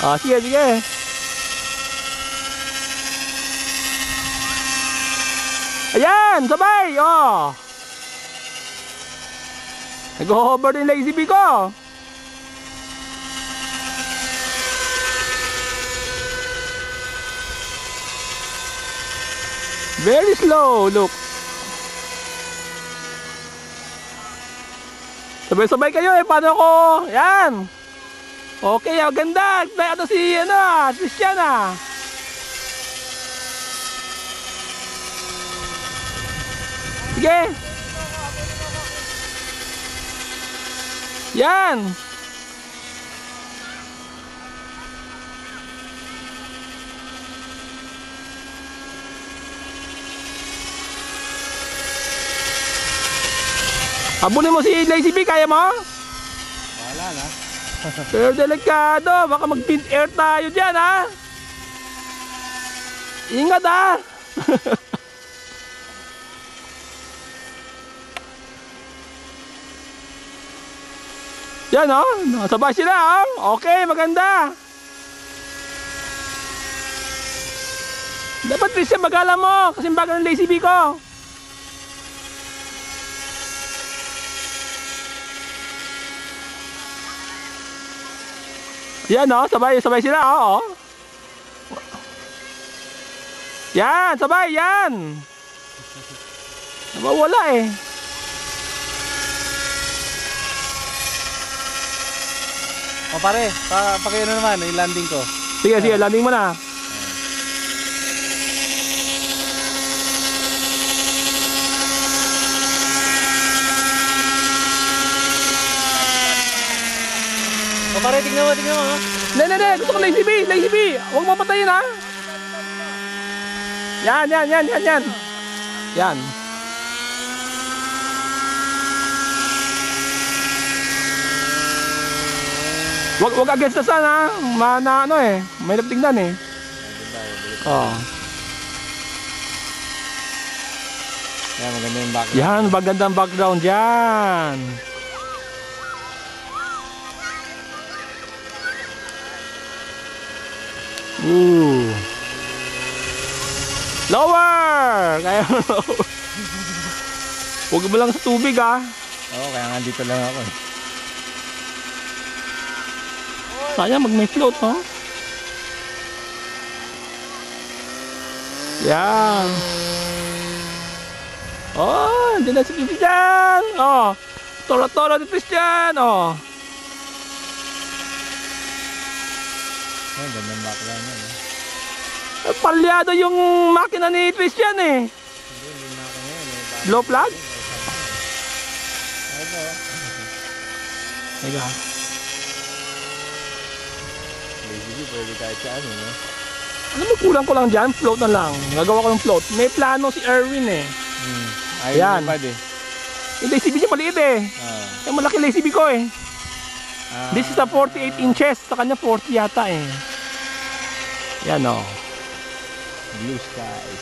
Ah, sige, sige. Ayan, sabay. Oh. Nag-hover din lazy bee ko. Very slow, look. Sabay-sabay kayo eh, paano ko? Yan. Okay, ganda. Ito si, Christiana. Sige. Yan. Habulin mo si Lazy Bee, kaya mo? Wala na. Pero delikado, baka mag-pin air tayo dyan, ha? Ingat, ha? Yan, oh. Sabay sila, oh. Okay, maganda. Dapat please siya bagala mo, kasi bagal ng Lazy Bee ko. Yan, oh, sabay sila, oh. Yan, sabay, yan. Nawawala eh. O pare, pakiano naman yung landing ko. Sige, sige, landing mo na. O pare, tignan mo, tignan mo. Hindi, gusto ko Lazy Bee, Lazy Bee. Huwag mapatayin, ha. Yan. Yan. Wag against the sun, ha. Mana ano eh. May tignan eh. Oh. Yan, maganda yung background. Yan, magandang background yan. Ooh. Lower! Kaya mo lower. Huwag mo lang sa tubig, ha. Oo, kaya nga dito lang ako eh. Sayang mag may float, no? Yan. Oh, dyan na si Christian. Oh, toro-toro ni Christian. Oh. Ay, ganda yung background yan eh. Palyado yung makina ni Christian eh. Hindi na ako ngayon eh. Blow plug? Ito. Teka. Lazy Bee, pwede kahit sa ano, no? Ano mo, kulang ko lang dyan? Float na lang. Gagawa ko ng float. May plano si Erwin eh. Ayan. Yan. Yung Lazy Bee niya maliit eh. Yung malaki Lazy Bee ko eh. This is a 48 inches. Sa kanya 40 yata eh. Yan o. Blue skies.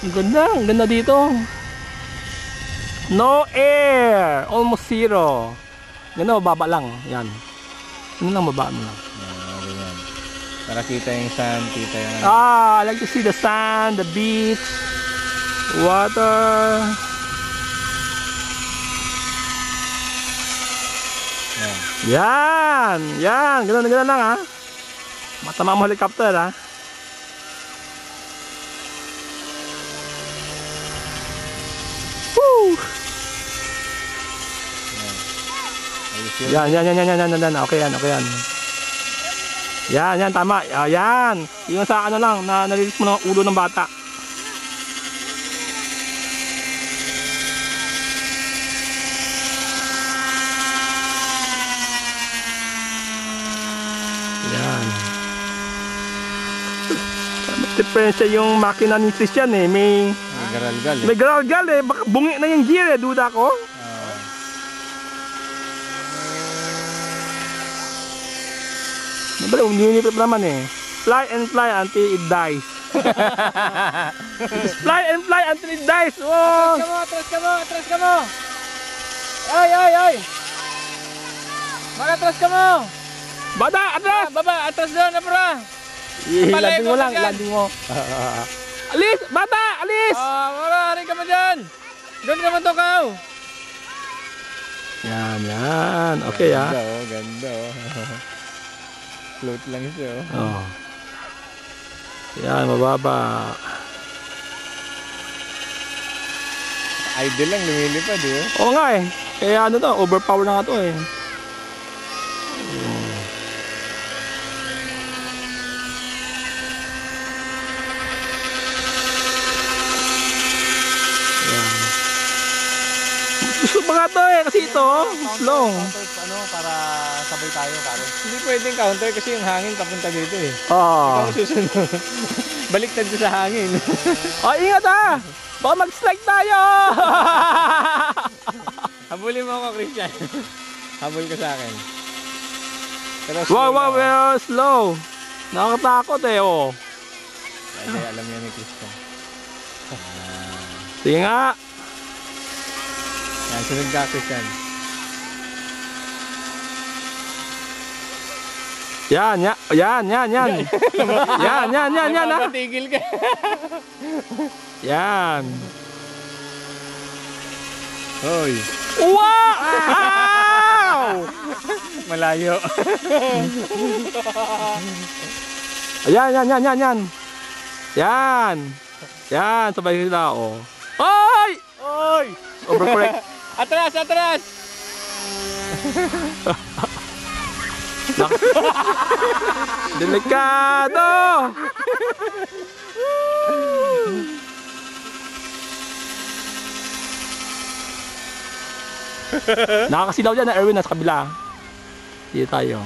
Ang ganda dito. No air. Almost zero. Ganda, baba lang. Yan. Ano lang, baba mo lang. Yan. Para kita yung sun, kita yung ano. I like to see the sand, the beach, water. Yan. Ganda lang, ha. Matama mo helicopter, ha. Woo! Yan. Okay yan. Yan, tama. Yan. Yung sa ano lang, na nalilis mo ng ulo ng bata. Yan. Diferensya yung makina ni Christian eh. May garalgal eh. May garalgal eh. Baka bungi na yung gear eh. Duda ko. Bale, uminipip naman eh. Fly and fly until it dies. Fly and fly until it dies. Oh. Atras ka mo. Ay. Mag-atras ka mo. Bata, atras! Baba, atras doon, Abra. Landing mo lang, landing mo. Alis! Bata! Alis! Abra, hari ka mo dyan. Doon ka matukaw. Yan, yan. Okay, ha? Ganda, oh, ganda, oh. Float lang siya, oh. Oh. Yan, mababa. Idle lang, lumilipad, eh. Oo nga eh. Kaya ano to, overpower na nga to eh. Yan. Gusto pa nga to eh, kasi ito, slow. Ano, para sabay tayo, pare. Hindi pwedeng counter kasi yung hangin papunta dito, eh. Oh. Ikaw susunod. Baliktad ko sa hangin. Oh, ingat ha! Baka mag-slide tayo! Habulin mo ako, Christian. Habol ka sa akin. Pero Wow, slow wow, lang, wow, slow. Nakakatakot eh, oh. Ay, alam yan ni Christian. Sige nga. Yan, sunod ka, Christian. Yan, yan, yan, yan, yan. Yan, yan, yan, yan, ha. Napatigil ka. Yan. Hoy. Wow! Malayo. Yan, yan, yan, yan, yan. Yan. Yan, sabay sila, oh. Oy! Hoy! Overcorrect. Atras, atras! Delikado! Nakakasilaw dyan na Erwin nasa kabila. Dito tayo.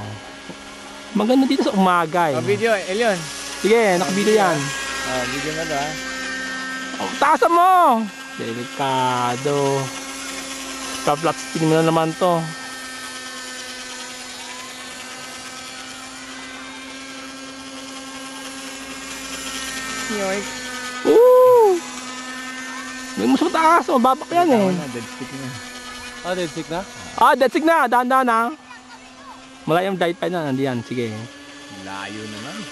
Maganda dito sa umaga eh. Video, Elion. Sige, nakabilo yan. Video na to, ha. Oh, taasan mo! Delikado. Ka-flat spin mo na naman to. Yoink. Woo! May mo sa taas, mababak yan eh. Dead stick na. Oh, dead stick na? Ah, that's it na, dahan-dahan na. Malayang diet pa na, nandiyan, sige. Layo naman.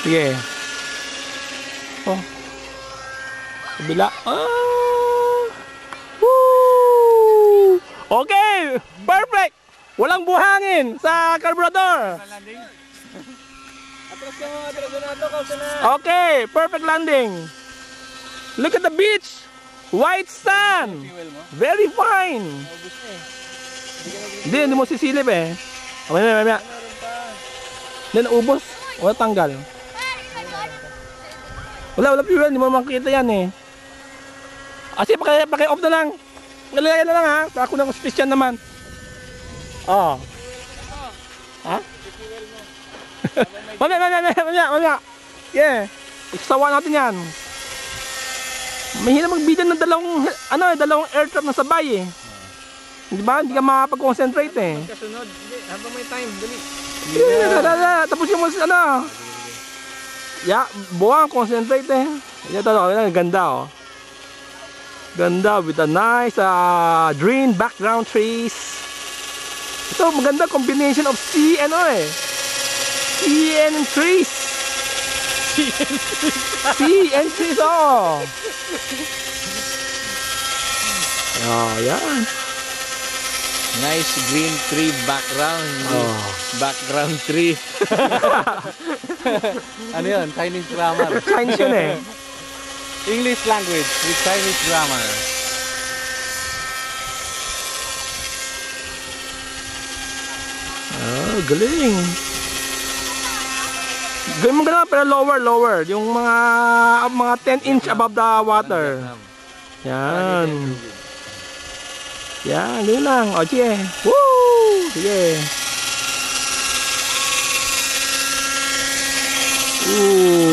Sige. Oh. Kabila. Ah! Woo! Okay! Perfect! Walang buhangin sa carburetor. Landing. Atras ka mo, atras na ito, kausa na. Okay, perfect landing. Look at the beach. White sand. Fuel mo? Very fine. Naubos na eh. Hindi mo sisilip eh. Mamaya. Hindi, naubos. Wala tanggal. Wala fuel, hindi mo makita yan eh. Kasi paki-off na lang. Ngalagay na lang ha. Ako na Christian naman. Oh. Ha? Mamaya. Yeah. Isasawa natin yan. Mahirap mag-video ng dalawang air trap na sabay eh. Di ba? Hindi ka makapag-concentrate eh. Kasunod. Habang may time, dali. Tapos yung yeah, buwang, concentrate eh. Ito, ganda oh. Ganda with a nice green background trees. Ito, maganda combination of sea and eh. Sea and trees. Sea and trees, oh. Oh, yan. Nice green tree background. Oh. Background tree. Ano yun? Chinese grammar. Chinese yun eh. English language with Chinese grammar. Oh, galing. Gawin mo gano'n pero lower. Yung mga 10 inch above the water. Yan. Yan, ganyan lang. O, sige. Woo! Sige. Ooh.